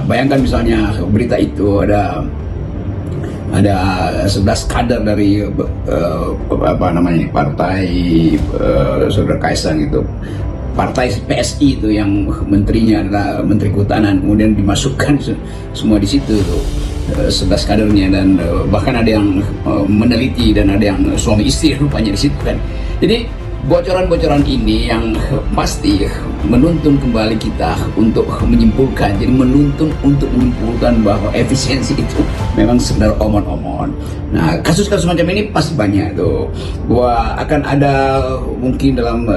bayangkan misalnya berita itu ada 11 kader dari partai Saudara Kaisang itu, partai PSI itu yang menterinya adalah Menteri Kehutanan, kemudian dimasukkan semua di situ tuh 11 kadernya, dan bahkan ada yang meneliti dan ada yang suami istri rupanya di situ kan. Jadi bocoran-bocoran ini yang pasti menuntun kembali kita untuk menyimpulkan, jadi menuntun untuk menyimpulkan bahwa efisiensi itu memang sekedar omon-omon. Nah, kasus-kasus macam ini pasti banyak tuh, bahwa akan ada mungkin dalam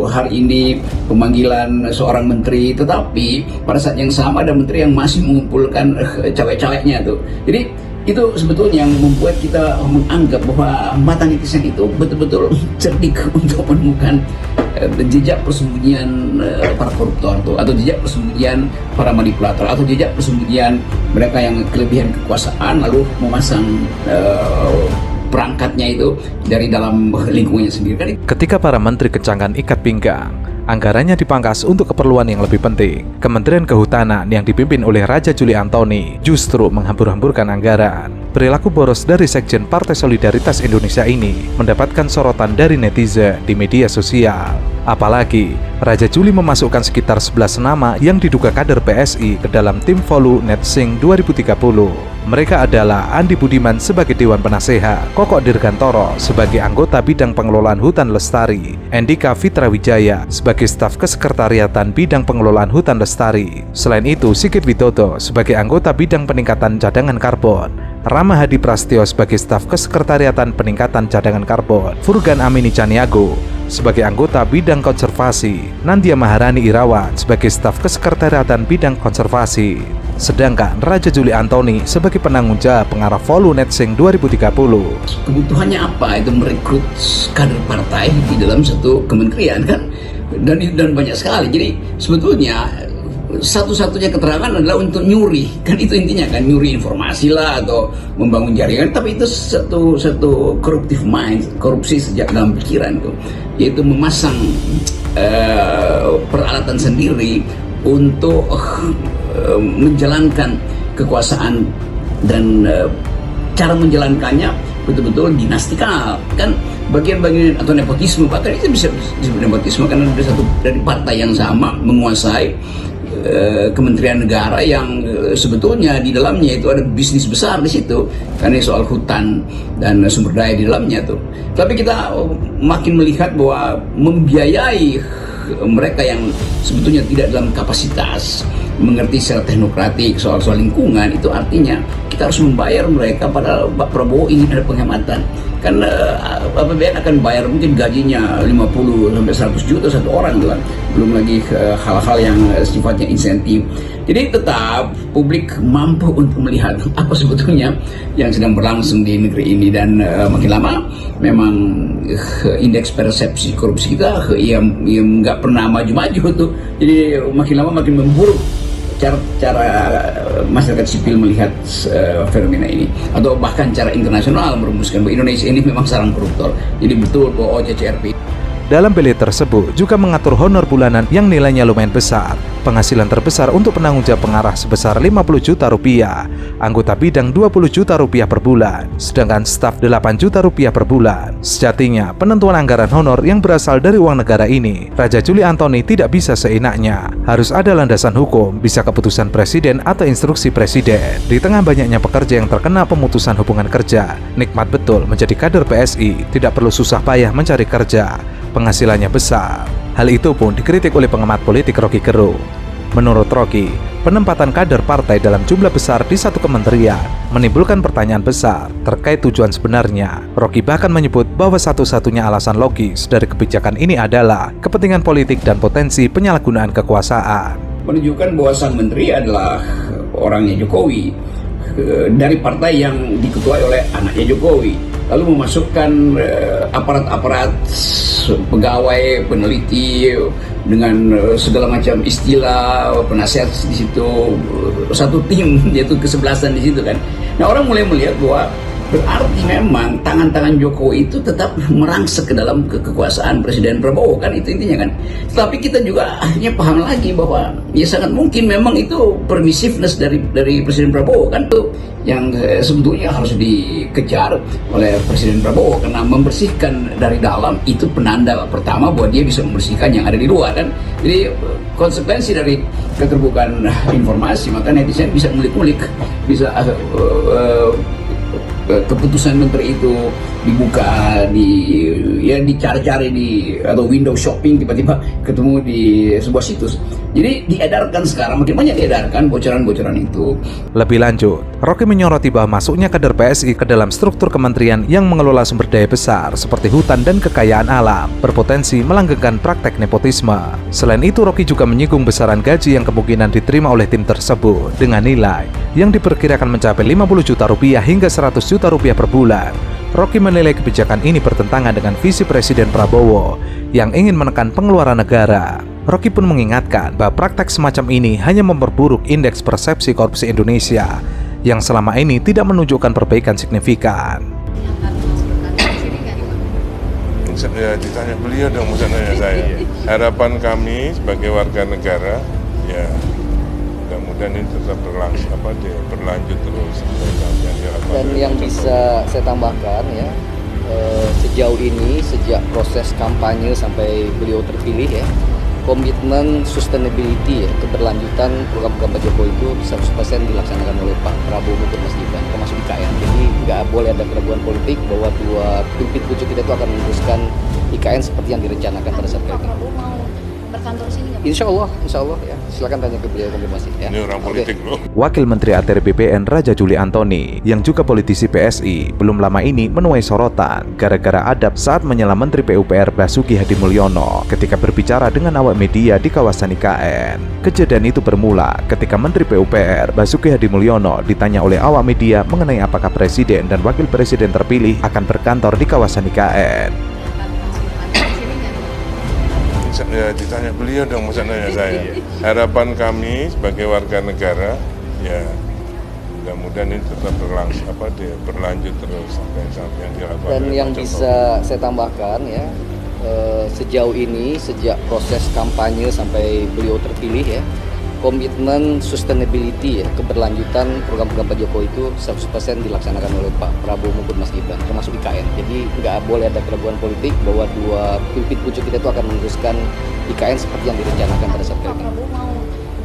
hari ini pemanggilan seorang menteri, tetapi pada saat yang sama ada menteri yang masih mengumpulkan cawe-caweknya tuh. Jadi itu sebetulnya yang membuat kita menganggap bahwa mata netizen itu betul-betul cerdik untuk menemukan jejak persembunyian para koruptor tuh, atau jejak persembunyian para manipulator, atau jejak persembunyian mereka yang kelebihan kekuasaan lalu memasang perangkatnya itu dari dalam lingkungannya sendiri. Ketika para menteri kencangkan ikat pinggang, anggarannya dipangkas untuk keperluan yang lebih penting. Kementerian Kehutanan yang dipimpin oleh Raja Juli Antoni justru menghambur-hamburkan anggaran. Perilaku boros dari Sekjen Partai Solidaritas Indonesia ini mendapatkan sorotan dari netizen di media sosial. Apalagi, Raja Juli memasukkan sekitar 11 nama yang diduga kader PSI ke dalam tim Volu Netsing 2030. Mereka adalah Andi Budiman sebagai Dewan Penasehat, Kokok Dirgantoro sebagai anggota bidang pengelolaan hutan lestari, Endika Fitra Wijaya sebagai staf kesekretariatan bidang pengelolaan hutan lestari. Selain itu, Sigit Widodo sebagai anggota bidang peningkatan cadangan karbon, Rama Hadi Prastyo sebagai staf kesekretariatan peningkatan cadangan karbon, Furgan Amini Caniago sebagai anggota bidang konservasi, Nandia Maharani Irawan sebagai staf kesekretariatan bidang konservasi. Sedangkan Raja Juli Antoni sebagai penanggung jawab pengarah Volu Netsing 2030. Kebutuhannya apa? Itu merekrut kader partai di dalam satu kementerian kan, dan banyak sekali. Jadi sebetulnya satu-satunya keterangan adalah untuk nyuri, kan itu intinya kan, nyuri informasi lah atau membangun jaringan. Tapi itu satu corruptive mind, korupsi sejak dalam pikiran tuh, yaitu memasang peralatan sendiri untuk menjalankan kekuasaan, dan cara menjalankannya betul-betul dinastikal kan, bagian-bagian atau nepotisme, bahkan itu bisa disebut nepotisme karena ada satu dari partai yang sama menguasai kementerian negara yang sebetulnya di dalamnya itu ada bisnis besar di situ, karena soal hutan dan sumber daya di dalamnya tuh. Tapi kita makin melihat bahwa membiayai mereka yang sebetulnya tidak dalam kapasitas mengerti secara teknokratik soal lingkungan, itu artinya kita harus membayar mereka. Pada Pak Prabowo ingin ada penghematan, karena APBN akan bayar mungkin gajinya 50-100 juta satu orang tuh kan, belum lagi hal-hal yang sifatnya insentif. Jadi tetap publik mampu untuk melihat apa sebetulnya yang sedang berlangsung di negeri ini, dan makin lama memang indeks persepsi korupsi kita yang nggak pernah maju-maju tuh. Jadi makin lama makin memburuk cara masyarakat sipil melihat fenomena ini, atau bahkan cara internasional merumuskan bahwa Indonesia ini memang sarang koruptor. Jadi betul bahwa OCCRP dalam beli tersebut juga mengatur honor bulanan yang nilainya lumayan besar. Penghasilan terbesar untuk penanggung jawab pengarah sebesar 50 juta rupiah, anggota bidang 20 juta rupiah per bulan, sedangkan staf 8 juta rupiah per bulan. Sejatinya, penentuan anggaran honor yang berasal dari uang negara ini, Raja Juli Antoni tidak bisa seenaknya. Harus ada landasan hukum, bisa keputusan presiden atau instruksi presiden. Di tengah banyaknya pekerja yang terkena pemutusan hubungan kerja, nikmat betul menjadi kader PSI, tidak perlu susah payah mencari kerja. Penghasilannya besar. Hal itu pun dikritik oleh pengamat politik Rocky Gerung. Menurut Rocky, penempatan kader partai dalam jumlah besar di satu kementerian menimbulkan pertanyaan besar terkait tujuan sebenarnya. Rocky bahkan menyebut bahwa satu-satunya alasan logis dari kebijakan ini adalah kepentingan politik dan potensi penyalahgunaan kekuasaan. Menunjukkan bahwa sang menteri adalah orangnya Jokowi, dari partai yang diketuai oleh anaknya Jokowi, lalu memasukkan aparat-aparat, pegawai, peneliti dengan segala macam istilah, penasihat di situ, satu tim, yaitu kesebelasan di situ kan. Nah, orang mulai melihat bahwa Berarti memang tangan-tangan Jokowi itu tetap merangsek ke dalam kekuasaan Presiden Prabowo, kan itu intinya kan. Tapi kita juga akhirnya paham lagi bahwa ya sangat mungkin memang itu permissiveness dari Presiden Prabowo kan, itu yang sebetulnya harus dikejar oleh Presiden Prabowo, karena membersihkan dari dalam itu penanda pertama bahwa dia bisa membersihkan yang ada di luar kan. Jadi konsekuensi dari keterbukaan informasi, maka netizen bisa ngulik-ngulik, bisa keputusan menteri itu dibuka, dicari-cari atau window shopping, tiba-tiba ketemu di sebuah situs. Jadi diedarkan sekarang, makin banyak diedarkan bocoran-bocoran itu. Lebih lanjut, Rocky menyoroti bahwa masuknya kader PSI ke dalam struktur kementerian yang mengelola sumber daya besar seperti hutan dan kekayaan alam berpotensi melanggengkan praktek nepotisme. Selain itu, Rocky juga menyinggung besaran gaji yang kemungkinan diterima oleh tim tersebut dengan nilai yang diperkirakan mencapai 50 juta rupiah hingga 100 juta rupiah per bulan. Rocky menilai kebijakan ini bertentangan dengan visi Presiden Prabowo yang ingin menekan pengeluaran negara. Rocky pun mengingatkan bahwa praktek semacam ini hanya memperburuk indeks persepsi korupsi Indonesia yang selama ini tidak menunjukkan perbaikan signifikan. Ya, ditanya beliau dong, masa nanya saya. Harapan kami sebagai warga negara, ya mudah-mudahan ini tetap berlanjut terus. Dan yang bisa saya tambahkan ya, sejauh ini sejak proses kampanye sampai beliau terpilih ya, komitmen sustainability ya, keberlanjutan program-program Pak Jokowi itu 100% dilaksanakan oleh Pak Prabowo maupun Mas Gibran, termasuk IKN. Jadi nggak boleh ada keraguan politik bahwa dua pimpin pucuk kita itu akan meneruskan IKN seperti yang direncanakan pada saat itu. Berkantor sini nggak? Insya Allah ya. Silakan tanya ke beliau konfirmasi ya. Ini orang politik loh. Wakil Menteri ATR BPN Raja Juli Antoni yang juga politisi PSI belum lama ini menuai sorotan gara-gara adab saat menyela Menteri PUPR Basuki Hadimulyono ketika berbicara dengan awak media di kawasan IKN. Kejadian itu bermula ketika Menteri PUPR Basuki Hadimulyono ditanya oleh awak media mengenai apakah Presiden dan Wakil Presiden terpilih akan berkantor di kawasan IKN. Ya, ditanya beliau dong, masa nanya saya. Harapan kami sebagai warga negara, ya mudah-mudahan ini tetap berlanjut terus sampai yang dilakukan. Dan yang bisa saya tambahkan ya, sejauh ini sejak proses kampanye sampai beliau terpilih ya, komitmen sustainability ya, keberlanjutan program-program Pak Jokowi itu 100% dilaksanakan oleh Pak Prabowo maupun Mas Gibran, termasuk IKN. Jadi nggak boleh ada keraguan politik bahwa dua pimpin pucuk kita itu akan meneruskan IKN seperti yang direncanakan pada saat itu. Pak Prabowo mau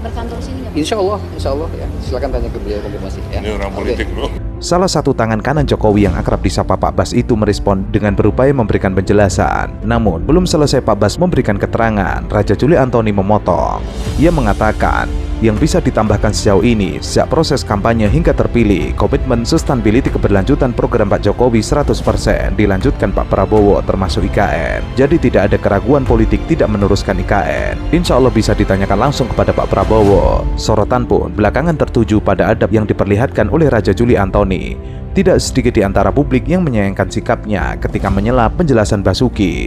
berkantor sini nggak? Insya Allah ya. Silakan tanya ke beliau konfirmasi ya. Ini orang politik loh. Salah satu tangan kanan Jokowi yang akrab disapa Pak Bas itu merespon dengan berupaya memberikan penjelasan. Namun, belum selesai Pak Bas memberikan keterangan, Raja Juli Antoni memotong. Ia mengatakan, yang bisa ditambahkan sejauh ini, sejak proses kampanye hingga terpilih, komitmen sustainability keberlanjutan program Pak Jokowi 100% dilanjutkan Pak Prabowo termasuk IKN. Jadi tidak ada keraguan politik tidak meneruskan IKN. Insya Allah bisa ditanyakan langsung kepada Pak Prabowo. Sorotan pun belakangan tertuju pada adab yang diperlihatkan oleh Raja Juli Antoni. Tidak sedikit di antara publik yang menyayangkan sikapnya ketika menyela penjelasan Basuki.